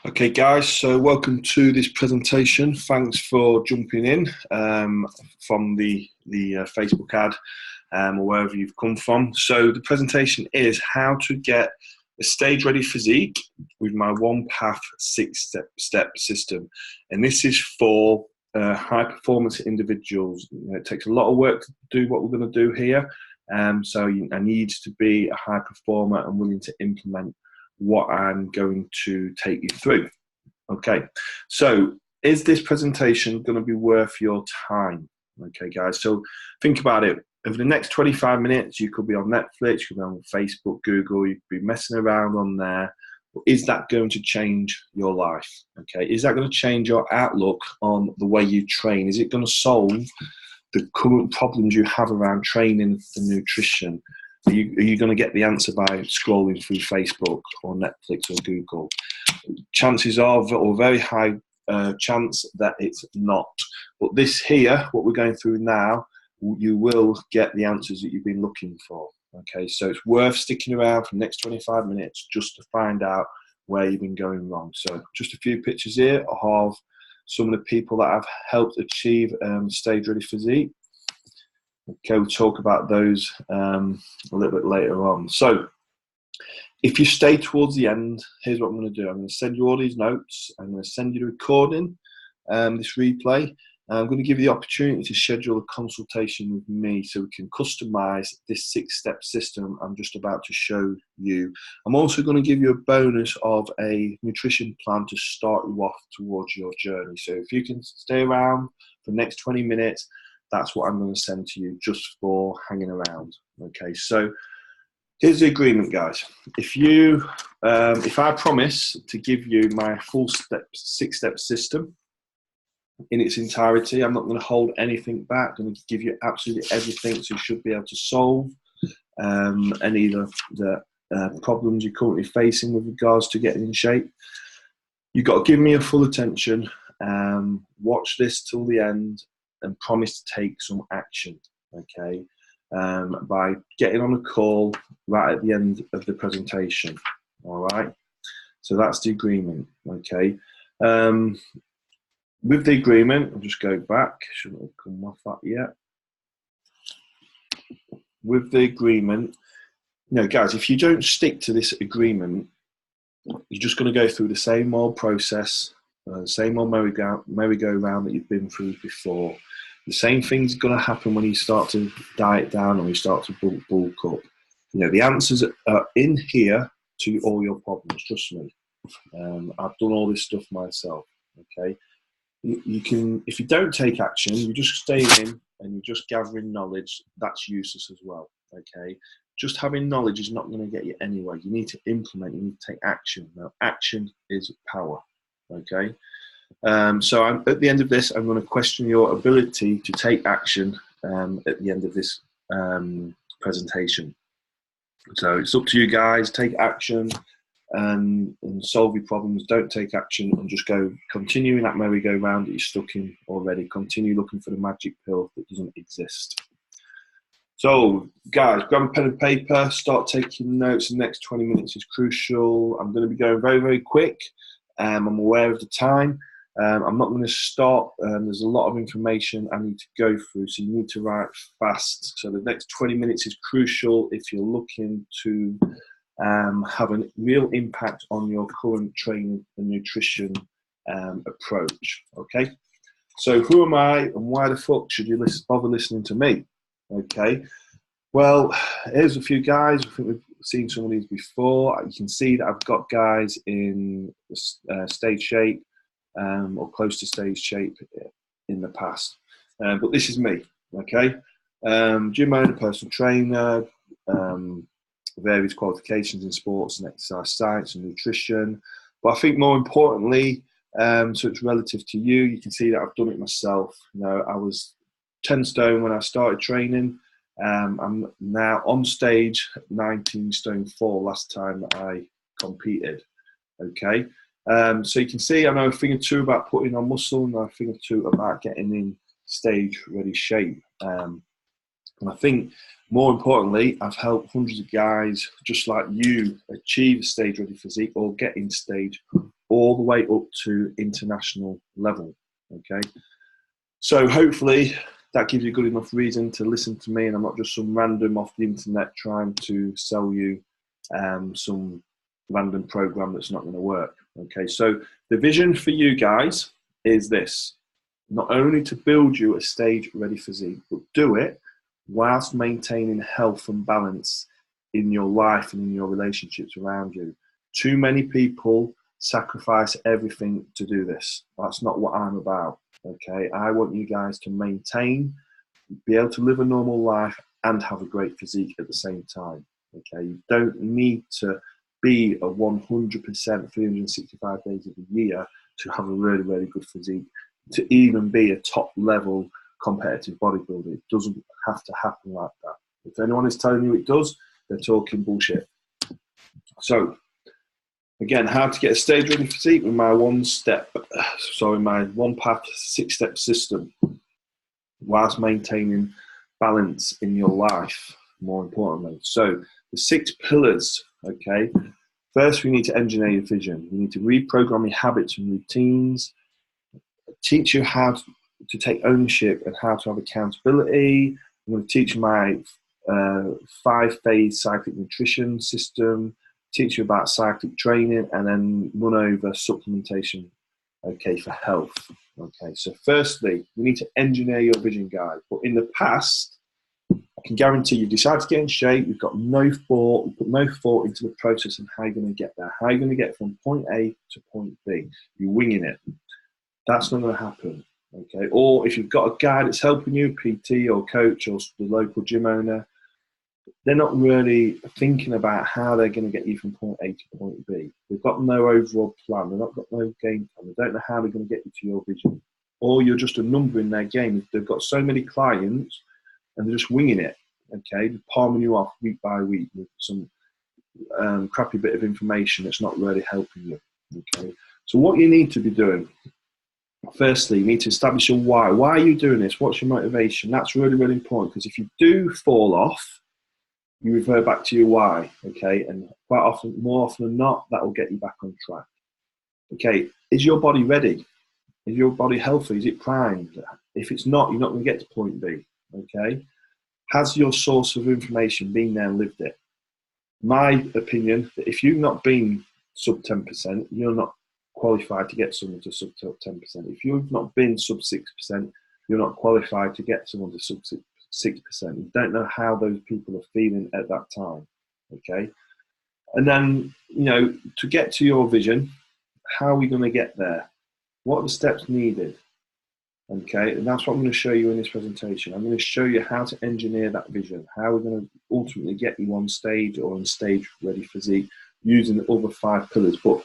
Okay, guys, so welcome to this presentation. Thanks for jumping in from the Facebook ad or wherever you've come from. So the presentation is how to get a stage-ready physique with my one-path six-step system. And this is for high-performance individuals. It takes a lot of work to do what we're going to do here. So I need to be a high performer and willing to implement what I'm going to take you through. Okay, so is this presentation going to be worth your time? Okay, guys, so think about it. Over the next 25 minutes, you could be on Netflix, you could be on Facebook, Google, you could be messing around on there. Is that going to change your life? Okay, is that going to change your outlook on the way you train? Is it going to solve the current problems you have around training and nutrition? Are you going to get the answer by scrolling through Facebook or Netflix or Google? Chances are, or very high chance, that it's not. But this here, what we're going through now, you will get the answers that you've been looking for. Okay, so it's worth sticking around for the next 25 minutes just to find out where you've been going wrong. So just a few pictures here of some of the people that I've helped achieve stage-ready physique. Okay, we'll talk about those a little bit later on. So if you stay towards the end, here's what I'm going to do. I'm going to send you all these notes. I'm going to send you the recording, this replay. I'm going to give you the opportunity to schedule a consultation with me so we can customize this six-step system I'm just about to show you. I'm also going to give you a bonus of a nutrition plan to start you off towards your journey. So if you can stay around for the next 20 minutes, that's what I'm going to send to you just for hanging around. Okay, so here's the agreement, guys. If I promise to give you my full six-step system in its entirety, I'm not going to hold anything back. I'm going to give you absolutely everything, so you should be able to solve any of the problems you're currently facing with regards to getting in shape. You've got to give me your full attention, watch this till the end, and promise to take some action, okay, by getting on a call right at the end of the presentation, all right? So that's the agreement, okay? With the agreement, I'll just go back, shouldn't have come off that yet. With the agreement, guys, if you don't stick to this agreement, you're just going to go through the same old process, the same old merry-go-round that you've been through before. The same thing's going to happen when you start to diet down or you start to bulk up. The answers are in here to all your problems, trust me. I've done all this stuff myself, okay? You can, if you don't take action, you just stay in and you're just gathering knowledge, that's useless as well, okay? Just having knowledge is not going to get you anywhere. You need to implement, you need to take action. Now, action is power, okay? So at the end of this, I'm going to question your ability to take action at the end of this presentation. So it's up to you guys. Take action and solve your problems. Don't take action and just continue in that merry-go-round that you're stuck in already. Continue looking for the magic pill that doesn't exist. So, guys, grab a pen and paper. Start taking notes. The next 20 minutes is crucial. I'm going to be going very, very quick. I'm aware of the time. I'm not going to stop. There's a lot of information I need to go through, so you need to write fast. So the next 20 minutes is crucial if you're looking to have a real impact on your current training and nutrition approach. Okay, so who am I and why the fuck should you bother listening to me? Okay, well, here's a few guys. I think we've seen some of these before. You can see that I've got guys in stage shape or close to stage shape in the past. But this is me, okay? Gym owner, personal trainer, various qualifications in sports and exercise science and nutrition. But I think more importantly, so it's relative to you, you can see that I've done it myself. I was 10 stone when I started training. I'm now on stage 19 stone 4 last time I competed, okay? So you can see I know a thing or two about putting on muscle and a thing or two about getting in stage ready shape. And I think more importantly, I've helped hundreds of guys just like you achieve a stage ready physique or get in stage all the way up to international level. Okay, so hopefully that gives you good enough reason to listen to me, and I'm not just some random off the internet trying to sell you some random program that's not going to work. Okay, so the vision for you guys is this: not only to build you a stage-ready physique, but do it whilst maintaining health and balance in your life and in your relationships around you. Too many people sacrifice everything to do this. That's not what I'm about. Okay, I want you guys to maintain, be able to live a normal life and have a great physique at the same time. Okay, you don't need to be a 100% 365 days of the year to have a really, really good physique, to even be a top level competitive bodybuilder. It doesn't have to happen like that. If anyone is telling you it does, they're talking bullshit. So again, how to get a stage ready physique with my one path 6-step system, whilst maintaining balance in your life, more importantly. So the 6 pillars, okay. First, we need to engineer your vision. We need to reprogram your habits and routines, teach you how to take ownership and how to have accountability. I'm going to teach you my 5-phase cyclic nutrition system, teach you about cyclic training, and then run over supplementation, okay, for health. Okay, so firstly, we need to engineer your vision, guide. But in the past, I can guarantee you've decided to get in shape, you've got no thought, you put no thought into the process and how you're going to get there, how you're going to get from point A to point B. You're winging it. That's not going to happen. Okay, or if you've got a guy that's helping you, PT or coach or the local gym owner, they're not really thinking about how they're going to get you from point A to point B. They've got no overall plan. They've not got no game plan. They don't know how they're going to get you to your vision. Or you're just a number in their game. They've got so many clients and they're just winging it. Okay, they're palming you off week by week with some crappy bit of information that's not really helping you. Okay, so what you need to be doing, firstly, you need to establish your why. Why are you doing this? What's your motivation? That's really, really important, because if you do fall off, you revert back to your why, okay? And quite often, more often than not, that will get you back on track. Okay, is your body ready? Is your body healthy? Is it primed? If it's not, you're not going to get to point B, okay? Has your source of information been there and lived it? My opinion, that if you've not been sub 10%, you're not qualified to get someone to sub 10%. If you've not been sub 6%, you're not qualified to get someone to sub 6%. You don't know how those people are feeling at that time, okay? And then, you know, to get to your vision, how are we going to get there? What are the steps needed? Okay, and that's what I'm going to show you in this presentation. I'm going to show you how to engineer that vision, how we're going to ultimately get you on stage or on stage ready physique using the other 5 pillars. But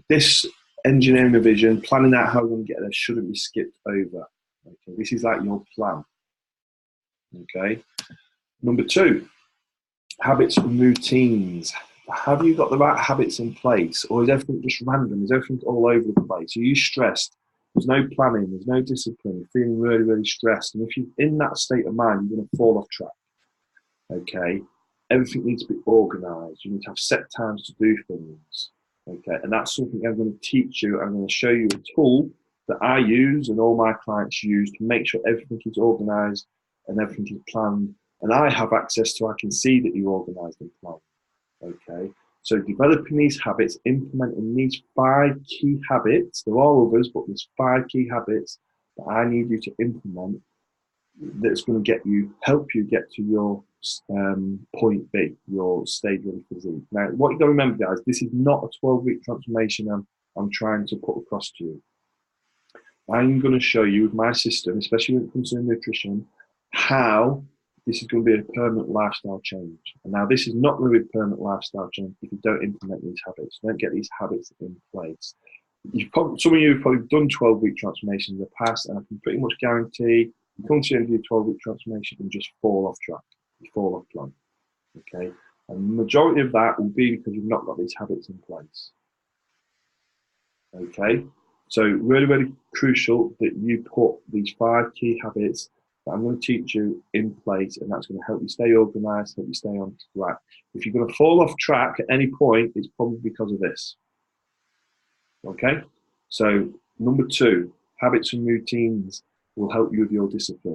this engineering a vision, planning out how we're going to get there, shouldn't be skipped over. Okay, this is like your plan. Okay, number 2, habits and routines. Have you got the right habits in place, or is everything just random? Is everything all over the place? Are you stressed? There's no planning, there's no discipline, you're feeling really, really stressed. And if you're in that state of mind, you're going to fall off track. Okay, everything needs to be organized. You need to have set times to do things. Okay, and that's something I'm going to teach you. I'm going to show you a tool that I use and all my clients use to make sure everything is organized and everything is planned. And I have access to, I can see that you're organized and planned. Okay, so developing these habits, implementing these 5 key habits. There are others, but there's 5 key habits that I need you to implement that's going to help you get to your point B, your stage ready physique. Now, what you got to remember, guys, this is not a 12-week transformation I'm trying to put across to you. I'm going to show you with my system, especially when it comes to nutrition, how this is going to be a permanent lifestyle change. And now this is not going to be a permanent lifestyle change if you don't implement these habits, don't get these habits in place. Some of you have probably done 12-week transformations in the past, and I can pretty much guarantee you come to the end of your 12-week transformation and just fall off track. You fall off plan. Okay? And the majority of that will be because you've not got these habits in place. Okay? So really, really crucial that you put these 5 key habits that I'm going to teach you in place, and that's going to help you stay organized, help you stay on track. If you're going to fall off track at any point, it's probably because of this. Okay, so number 2, habits and routines will help you with your discipline.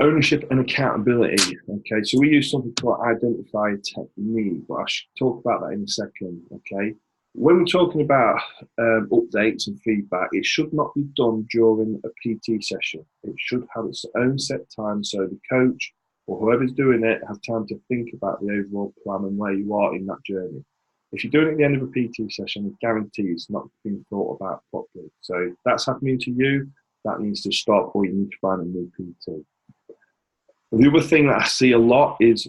Ownership and accountability. Okay, so we use something called identify technique, but I should talk about that in a second. Okay, when we're talking about updates and feedback, it should not be done during a PT session. It should have its own set time, so the coach or whoever's doing it has time to think about the overall plan and where you are in that journey. If you're doing it at the end of a PT session, I guarantee it's not being thought about properly. So if that's happening to you, that needs to stop, or you need to find a new PT. The other thing that I see a lot is,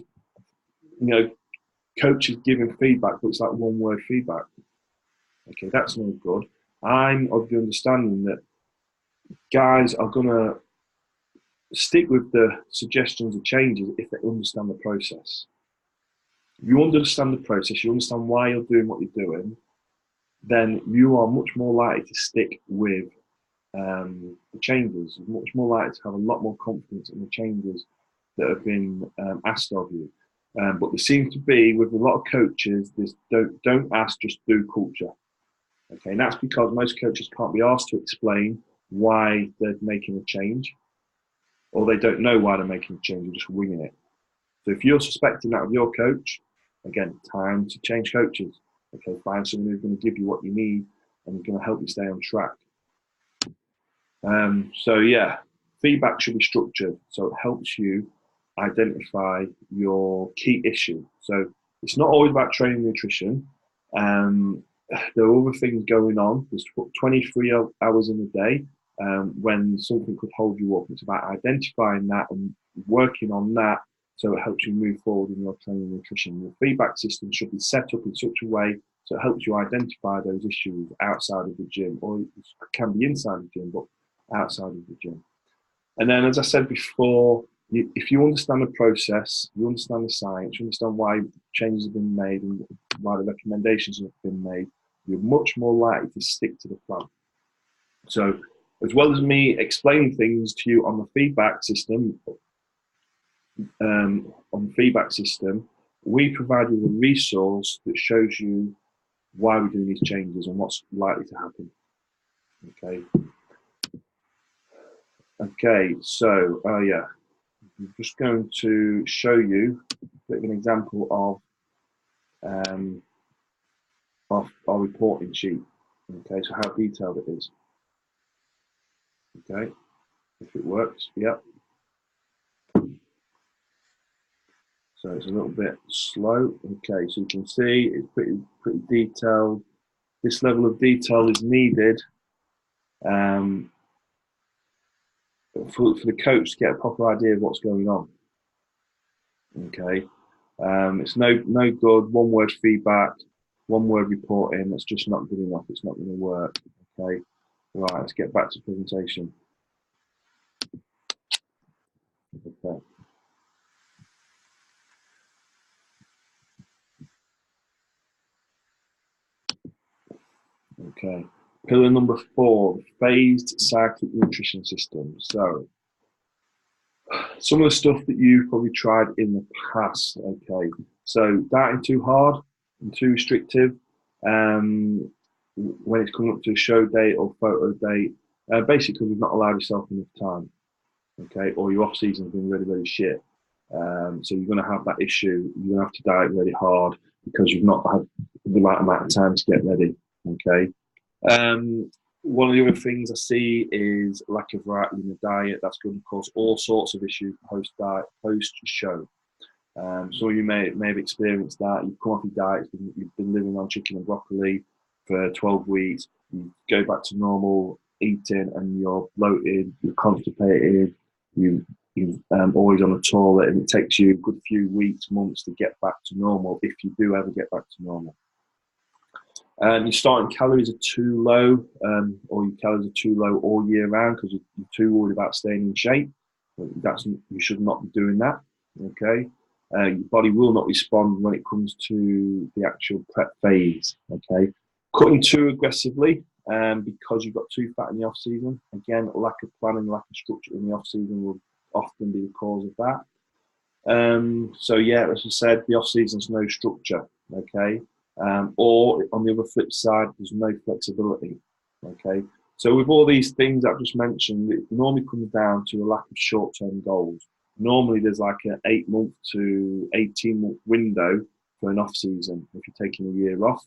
coaches giving feedback, but it's like one-word feedback. Okay, that's no good. I'm of the understanding that guys are going to stick with the suggestions of changes if they understand the process. If you understand the process, you understand why you're doing what you're doing, then you are much more likely to stick with the changes. You're much more likely to have a lot more confidence in the changes that have been asked of you. But there seems to be, with a lot of coaches, this don't ask, just do culture. Okay, and that's because most coaches can't be asked to explain why they're making a change, or they don't know why they're making a change, they're just winging it. So if you're suspecting that of your coach, again, time to change coaches. Okay, find someone who's going to give you what you need and is going to help you stay on track. So yeah, feedback should be structured, so it helps you identify your key issue. So it's not always about training nutrition. There are other things going on. There's 23 hours in a day when something could hold you up. It's about identifying that and working on that, so it helps you move forward in your training nutrition. Your feedback system should be set up in such a way so it helps you identify those issues outside of the gym, or it can be inside the gym, but outside of the gym. And then, as I said before, if you understand the process, you understand the science, you understand why changes have been made and why the recommendations have been made, you're much more likely to stick to the plan. So, as well as me explaining things to you on the feedback system, we provide you with a resource that shows you why we're doing these changes and what's likely to happen. Okay, so I'm just going to show you a bit of an example of our reporting sheet. Okay, so how detailed it is. Okay, if it works, yep. So it's a little bit slow. Okay, so you can see it's pretty detailed. This level of detail is needed for the coach to get a proper idea of what's going on. Okay, it's no good one-word feedback, one-word reporting. That's just not good enough. It's not going to work. Okay, right. Let's get back to presentation. Okay. Okay. Pillar number 4: phased cyclic nutrition system. So, some of the stuff that you've probably tried in the past. Okay, so dieting too hard and too restrictive when it's coming up to a show date or photo date, basically you've not allowed yourself enough time. Okay, or your off season's been really shit. So you're going to have that issue. You're going to have to diet really hard because you've not had the right amount of time to get ready. Okay. One of the other things I see is lack of variety in the diet. That's going to cause all sorts of issues post-show. So you may have experienced that. You've come off your diet, you've been living on chicken and broccoli for 12 weeks. You go back to normal eating and you're bloated, you're constipated, you're always on the toilet, and it takes you a good few weeks, months to get back to normal, if you do ever get back to normal. Your starting calories are too low, or your calories are too low all year round because you're too worried about staying in shape. You should not be doing that. Okay, your body will not respond when it comes to the actual prep phase. Okay, cutting too aggressively because you've got too fat in the off season. Again, lack of planning, lack of structure in the off season will often be the cause of that. So yeah, as I said, the off season's no structure. Okay. or on the other flip side, there's no flexibility. Okay, so with all these things I've just mentioned, it normally comes down to a lack of short-term goals. Normally, there's like an 8-month to 18-month window for an off season. If you're taking a year off,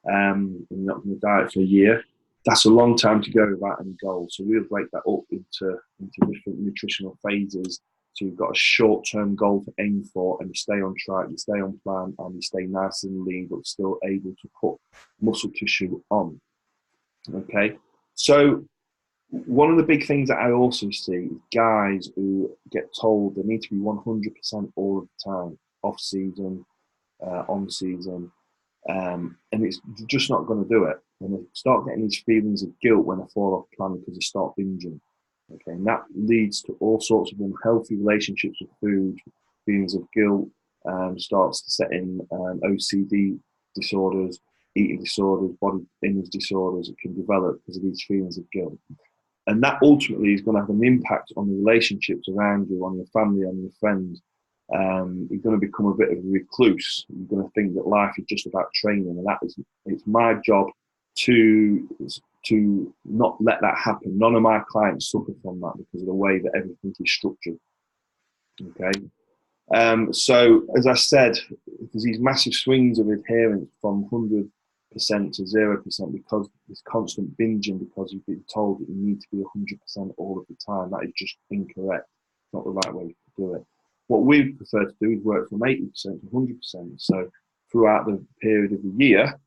and you're not going to diet for a year, that's a long time to go without any goals. So we'll break that up into different nutritional phases. So you've got a short-term goal to aim for, and you stay on track, you stay on plan, and you stay nice and lean, but still able to put muscle tissue on. Okay, so one of the big things that I also see is guys who get told they need to be 100% all of the time, off season, on season, and it's just not going to do it. And they start getting these feelings of guilt when they fall off plan because they start binging. Okay, and that leads to all sorts of unhealthy relationships with food, feelings of guilt, starts to set in OCD disorders, eating disorders, body image disorders that can develop because of these feelings of guilt. And that ultimately is going to have an impact on the relationships around you, on your family, on your friends. You're going to become a bit of a recluse. You're going to think that life is just about training, and it's my job to not let that happen. None of my clients suffer from that because of the way that everything is structured. Okay. So as I said, there's these massive swings of adherence from 100% to 0% because there's constant binging, because you've been told that you need to be 100% all of the time. That is just incorrect. It's not the right way to do it. What we prefer to do is work from 80% to 100%. So throughout the period of the year,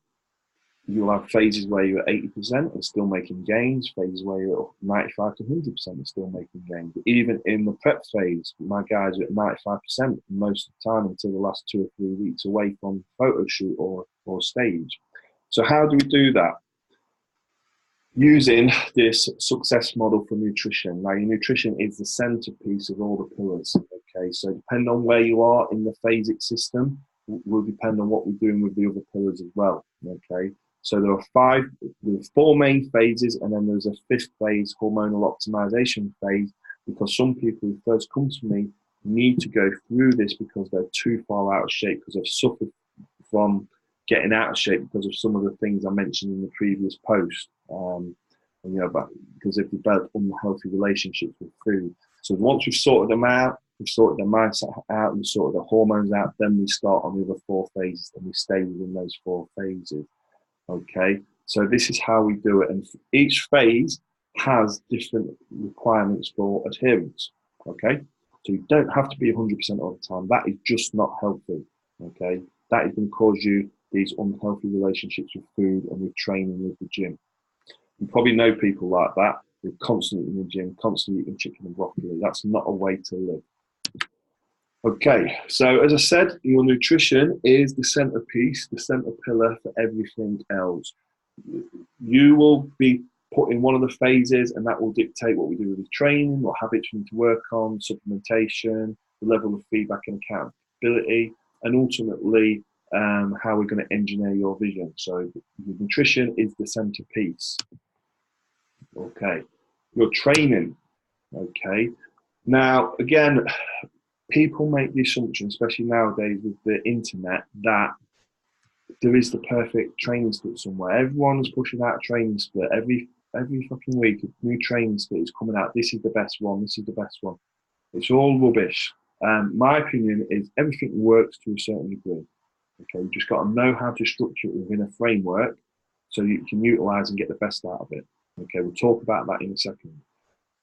you'll have phases where you're at 80% and still making gains, phases where you're at 95 to 100% and still making gains. But even in the prep phase, my guys are at 95% most of the time until the last 2 or 3 weeks away from photo shoot or stage. So how do we do that? Using this success model for nutrition. Now, your nutrition is the centerpiece of all the pillars. Okay, so depending on where you are in the phasic system, will depend on what we're doing with the other pillars as well. Okay, so there are 4 main phases, and then there's a 5th phase, hormonal optimization phase, because some people who first come to me need to go through this because they're too far out of shape, because they've suffered from getting out of shape because of some of the things I mentioned in the previous post. Because they've developed unhealthy relationships with food. So once we've sorted them out, we've sorted their mindset out, we've sorted the hormones out, then we start on the other 4 phases, and we stay within those 4 phases. Okay, so this is how we do it, and each phase has different requirements for adherence. Okay, so you don't have to be 100% all the time. That is just not healthy. Okay, that is going to cause you these unhealthy relationships with food and with training, with the gym. You probably know people like that. They're constantly in the gym, constantly eating chicken and broccoli. That's not a way to live. Okay, so as I said, your nutrition is the centerpiece, the center pillar for everything else. You will be put in one of the phases, and that will dictate what we do with the training, what habits we need to work on, supplementation, the level of feedback and accountability, and ultimately how we're going to engineer your vision. So the nutrition is the centerpiece. Okay, your training. Okay, now again, people make the assumption, especially nowadays with the internet, that there is the perfect training split somewhere. Everyone's pushing out a training split every fucking week. A new training split is coming out. This is the best one. This is the best one. It's all rubbish. My opinion is everything works to a certain degree. Okay, you just got to know how to structure it within a framework so you can utilize and get the best out of it. Okay, we'll talk about that in a second.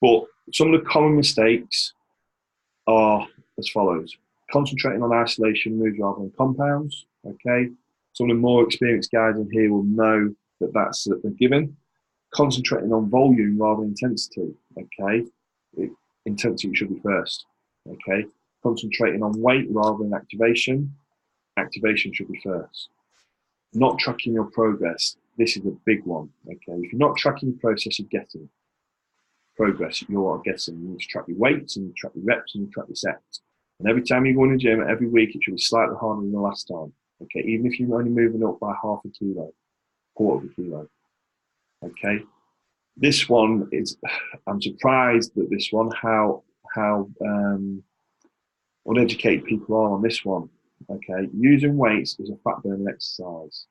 But some of the common mistakes are as follows: concentrating on isolation moves rather than compounds. Okay, some of the more experienced guys in here will know that that's a given. Concentrating on volume rather than intensity. Okay, intensity should be first. Okay, concentrating on weight rather than activation. Activation should be first. Not tracking your progress. This is a big one. Okay, if you're not tracking your process of getting progress, you are guessing. You need to track your weights, and you track your reps, and you track your sets. And every time you go in the gym, every week, it should be slightly harder than the last time. Okay, even if you're only moving up by half a kilo, quarter of a kilo. Okay, this one is. I'm surprised that this one, how uneducated people are on this one. Okay, using weights is a fat burning exercise.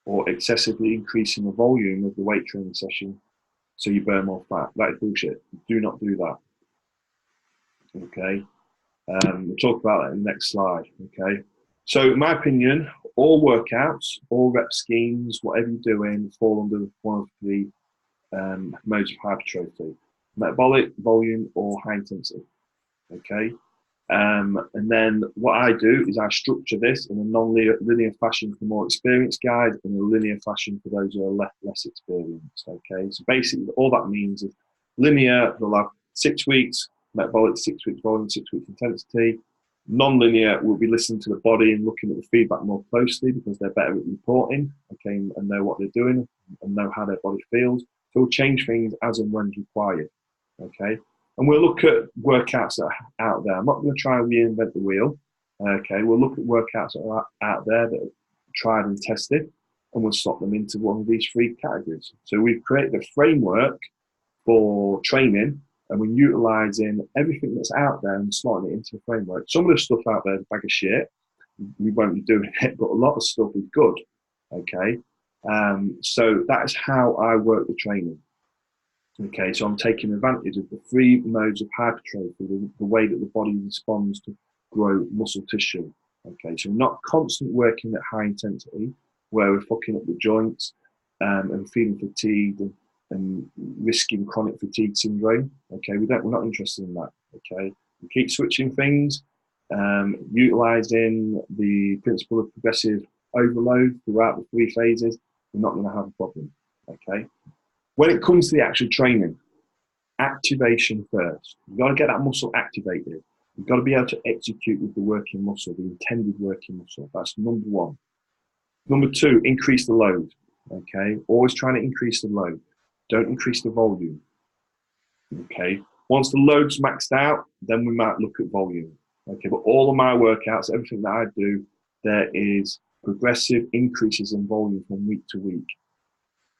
or excessively increasing the volume of the weight training session so you burn more fat. That is bullshit. Do not do that. Okay. We'll talk about that in the next slide. Okay. So, in my opinion, all workouts, all rep schemes, whatever you're doing, fall under one of the modes of hypertrophy: metabolic, volume, or high intensity. Okay. And then what I do is I structure this in a non-linear fashion for more experienced guys and a linear fashion for those who are less experienced. Okay, so basically all that means is linear, they'll have 6 weeks metabolic, 6 weeks volume, 6 weeks intensity. Non-linear will be listening to the body and looking at the feedback more closely because they're better at reporting, okay, and know what they're doing and know how their body feels. So we'll change things as and when required. Okay. And we'll look at workouts that are out there. I'm not going to try and reinvent the wheel. Okay, we'll look at workouts that are out there that are tried and tested, and we'll slot them into one of these 3 categories. So we've created a framework for training, and we're utilising everything that's out there and slotting it into the framework. Some of the stuff out there is a bag of shit. We won't be doing it, but a lot of stuff is good. Okay, so that is how I work the training. Okay, so I'm taking advantage of the 3 modes of hypertrophy, the way that the body responds to grow muscle tissue. Okay, so not constant working at high intensity, where we're fucking up the joints and feeling fatigued and risking chronic fatigue syndrome. Okay, we're not interested in that. Okay, we keep switching things, utilizing the principle of progressive overload throughout the 3 phases. We're not going to have a problem. Okay. When it comes to the actual training, activation first. You've got to get that muscle activated. You've got to be able to execute with the working muscle, the intended working muscle. That's number 1. Number 2, increase the load. Okay, always trying to increase the load. Don't increase the volume. Okay, once the load's maxed out, then we might look at volume. Okay, but all of my workouts, everything that I do, there is progressive increases in volume from week to week.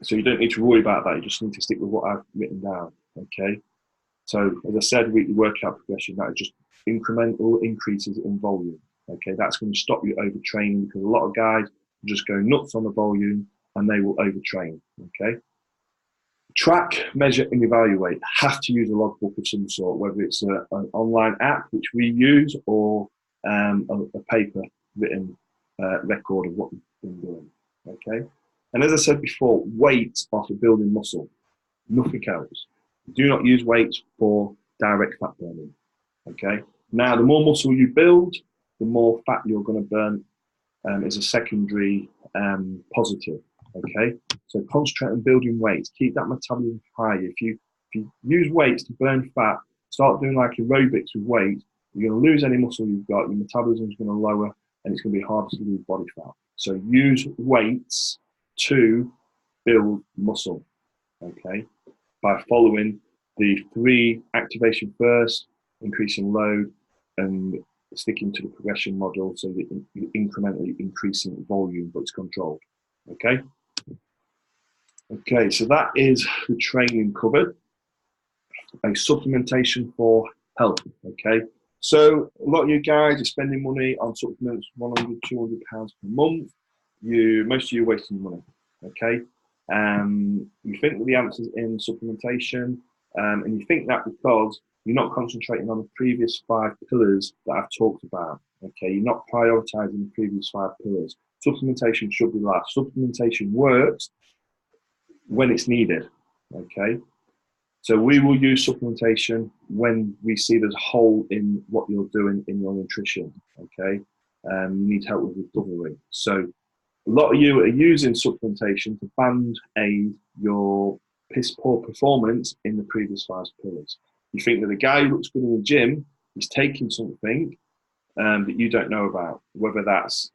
So you don't need to worry about that. You just need to stick with what I've written down. Okay. So as I said, weekly workout progression, that is just incremental increases in volume. Okay. That's going to stop you overtraining because a lot of guys just go nuts on the volume and they will overtrain. Okay. Track, measure, and evaluate. Have to use a logbook of some sort, whether it's an online app, which we use, or a paper written record of what you've been doing. Okay. And as I said before, weights are for building muscle, nothing else. Do not use weights for direct fat burning. Okay. Now, the more muscle you build, the more fat you're going to burn as a secondary positive. Okay. So concentrate on building weights. Keep that metabolism high. If you use weights to burn fat, start doing like aerobics with weights, you're going to lose any muscle you've got. Your metabolism is going to lower, and it's going to be harder to lose body fat. So use weights to build muscle, okay, by following the 3 activation first, increasing load, and sticking to the progression model so that you're incrementally increasing volume, but it's controlled. Okay. Okay, so that is the training covered. A supplementation for health. Okay. So a lot of you guys are spending money on supplements, £100, £200 per month. Most of you are wasting money. Okay. You think that the answer's in supplementation, and you think that because you're not concentrating on the previous 5 pillars that I've talked about. Okay, you're not prioritizing the previous 5 pillars. Supplementation should be last. Supplementation works when it's needed. Okay, so we will use supplementation when we see there's a hole in what you're doing in your nutrition. Okay, you need help with recovery. So a lot of you are using supplementation to band-aid your piss poor performance in the previous 5 pillars. You think that the guy who looks good in the gym is taking something that you don't know about, whether that's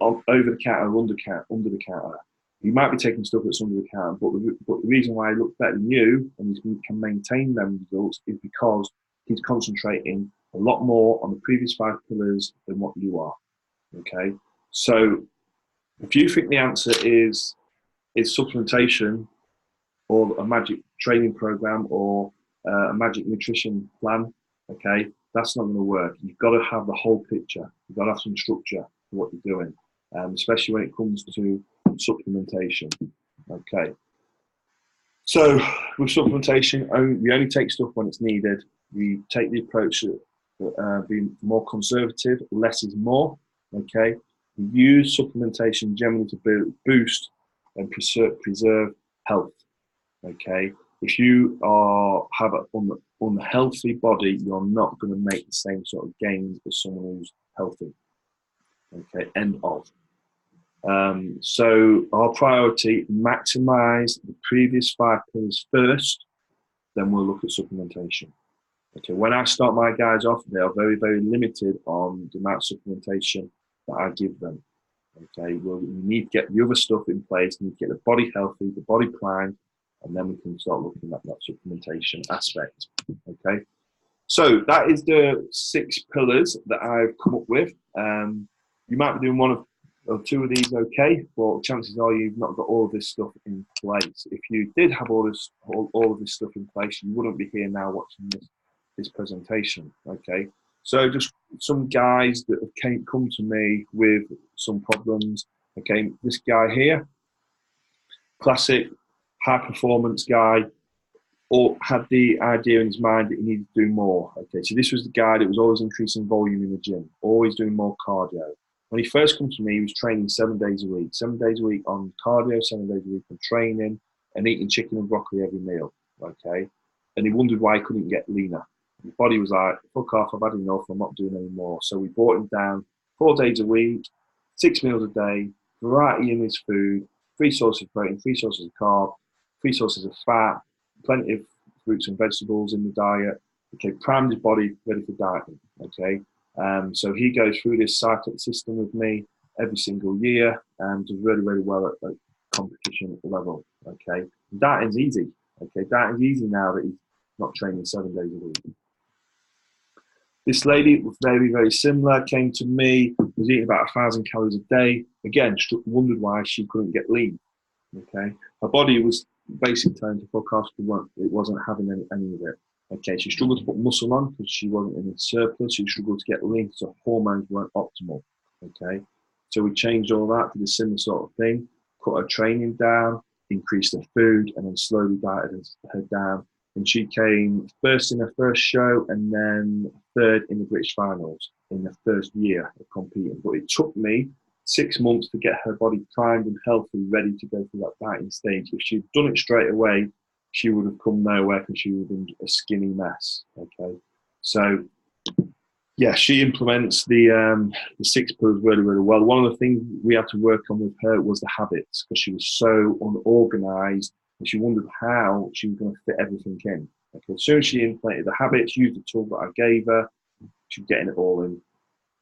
over the counter or under the counter. You might be taking stuff that's under the counter, but the reason why he looks better than you and he can maintain them results is because he's concentrating a lot more on the previous 5 pillars than what you are. Okay, so if you think the answer is supplementation or a magic training program or a magic nutrition plan, okay, that's not going to work. You've got to have the whole picture. You've got to have some structure for what you're doing, especially when it comes to supplementation. Okay. So with supplementation, we only take stuff when it's needed. We take the approach of being more conservative, less is more. Okay. We use supplementation generally to boost and preserve health. Okay. If you have an unhealthy body, you're not going to make the same sort of gains as someone who's healthy. Okay. End of. So our priority, maximize the previous 5 pillars first, then we'll look at supplementation. Okay, when I start my guys off, they are very, very limited on the amount of supplementation that I give them. Okay, well, we need to get the other stuff in place, we need to get the body healthy, the body primed, and then we can start looking at that supplementation aspect. Okay, so that is the 6 pillars that I've come up with. You might be doing one or 2 of these okay, but chances are you've not got all of this stuff in place. If you did have all of this stuff in place, you wouldn't be here now watching this presentation. Okay, so just some guys that have come to me with some problems. Okay, this guy here, classic high performance guy, or had the idea in his mind that he needed to do more. Okay, so this was the guy that was always increasing volume in the gym, always doing more cardio. When he first came to me, he was training 7 days a week, 7 days a week on cardio, 7 days a week on training, and eating chicken and broccoli every meal. Okay, and he wondered why he couldn't get leaner. His body was like, fuck off, I've had enough, I'm not doing any more. So we brought him down 4 days a week, 6 meals a day, variety in his food, 3 sources of protein, 3 sources of carb, 3 sources of fat, plenty of fruits and vegetables in the diet. Okay, primed his body, ready for dieting. Okay, so he goes through this cyclic system with me every single year and does really, really well at competition level. Okay, dieting's easy. Okay, dieting's easy now that he's not training 7 days a week. This lady was very, very similar, came to me, was eating about 1,000 calories a day. Again, wondered why she couldn't get lean. Okay, her body was basically telling to fuck off, it wasn't having any of it. Okay, she struggled to put muscle on because she wasn't in a surplus. She struggled to get lean because her hormones weren't optimal. Okay, so we changed all that, did a similar sort of thing, cut her training down, increased her food, and then slowly dieted her down. And she came first in her first show and then third in the British finals in the first year of competing. But it took me 6 months to get her body primed and healthy, ready to go through that dieting stage. If she'd done it straight away, she would have come nowhere because she would have been a skinny mess. Okay, so yeah, she implements the 6 pillars really, really well. One of the things we had to work on with her was the habits because she was so unorganized. And she wondered how she was going to fit everything in. Okay, as soon as she implemented the habits, used the tool that I gave her, she was getting it all in.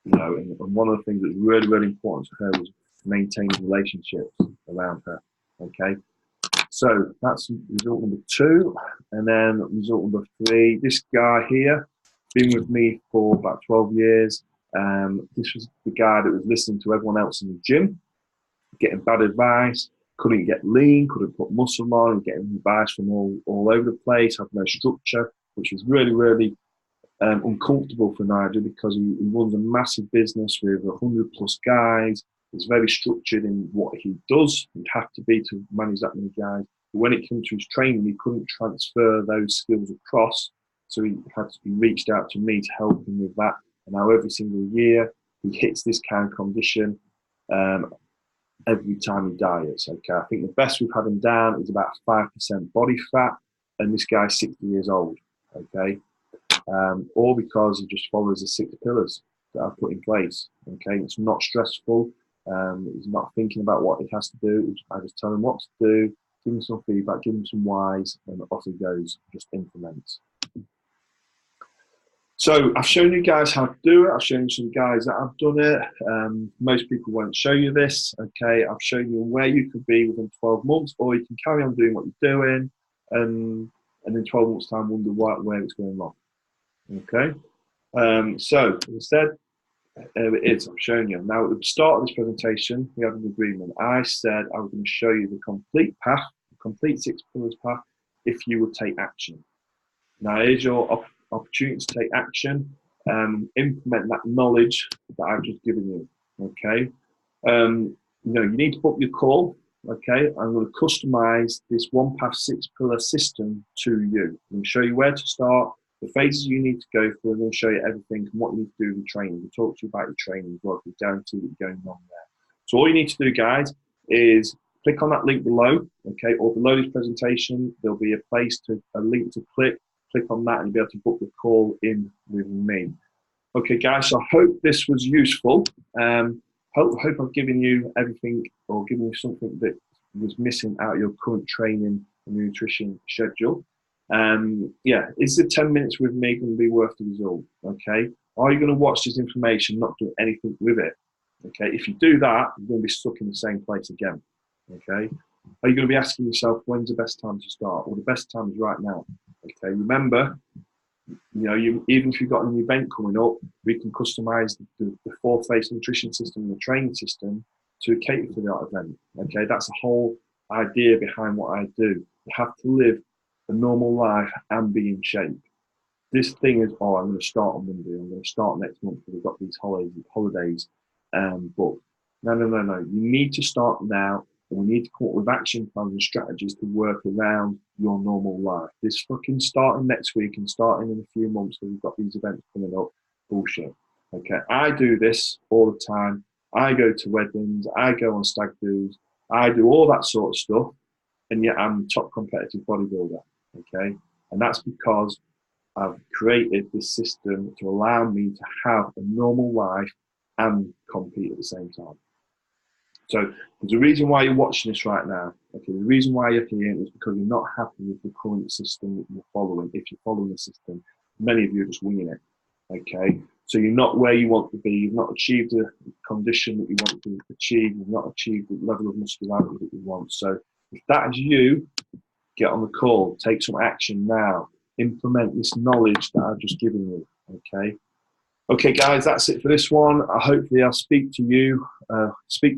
You know, and one of the things that was really, really important to her was maintaining relationships around her. Okay, so that's result number 2, and then result number 3. This guy here, been with me for about 12 years. This was the guy that was listening to everyone else in the gym, getting bad advice. Couldn't get lean, couldn't put muscle on, and getting advice from all over the place, had no structure, which was really, really uncomfortable for Nigel because he runs a massive business with 100 plus guys. He's very structured in what he does. He'd have to be to manage that many guys. But when it came to his training, he couldn't transfer those skills across. So he reached out to me to help him with that. And now every single year he hits this kind of condition. Every time he diets. Okay, I think the best we've had him down is about 5% body fat, and this guy's 60 years old. Okay, all because he just follows the 6 pillars that I've put in place. Okay, it's not stressful. He's not thinking about what he has to do. I just tell him what to do, give him some feedback, give him some whys, and off he goes. Just implements. So I've shown you guys how to do it. I've shown you some guys that have done it. Most people won't show you this. Okay, I've shown you where you could be within 12 months, or you can carry on doing what you're doing, and in 12 months' time wonder where it's going wrong. Okay, so as I said, it is. I've shown you. Now at the start of this presentation, we have an agreement. I said I was going to show you the complete path, the complete 6 pillars path, if you would take action. Now here's your opportunity to take action, implement that knowledge that I've just given you. Okay, you know, you need to book your call Okay, I'm going to customize this one path 6-pillar system to you. I'm going to show you where to start, the phases you need to go through. I'm going to show you everything and what you need to do with your training. We'll talk to you about your training as well, because guarantee that you're going on there. So all you need to do, guys, is click on that link below, okay, or below this presentation, there'll be a link to click on that and you'll be able to book the call in with me. Okay, guys, so I hope this was useful. Hope I've given you everything, or given you something that was missing out of your current training and nutrition schedule. Yeah, is the 10 minutes with me going to be worth the result? Okay, are you going to watch this information, not do anything with it? Okay, if you do that, you're going to be stuck in the same place again. Okay, are you going to be asking yourself, when's the best time to start? Well, the best time is right now. Okay, remember, even if you've got an event coming up, we can customize the 4-phase nutrition system and the training system to cater for that event. Okay, that's the whole idea behind what I do. You have to live a normal life and be in shape. This thing is, I'm going to start on Monday, I'm going to start next month because we've got these holidays booked. No. You need to start now, and we need to come up with action plans and strategies to work around your normal life. This fucking starting next week and starting in a few months because we've got these events coming up, bullshit. Okay, I do this all the time. I go to weddings, I go on stag do's, I do all that sort of stuff, and yet I'm a top competitive bodybuilder. Okay, and that's because I've created this system to allow me to have a normal life and compete at the same time. So there's a reason why you're watching this right now. Okay, the reason why you're here is because you're not happy with the current system that you're following. If you're following the system, many of you are just winging it. Okay, so you're not where you want to be. You've not achieved the condition that you want to achieve. You've not achieved the level of muscularity that you want. So if that is you, get on the call. Take some action now. Implement this knowledge that I've just given you. Okay. Okay, guys, that's it for this one. Hopefully I'll speak to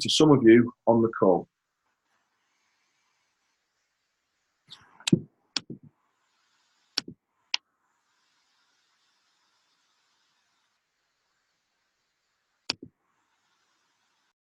some of you on the call.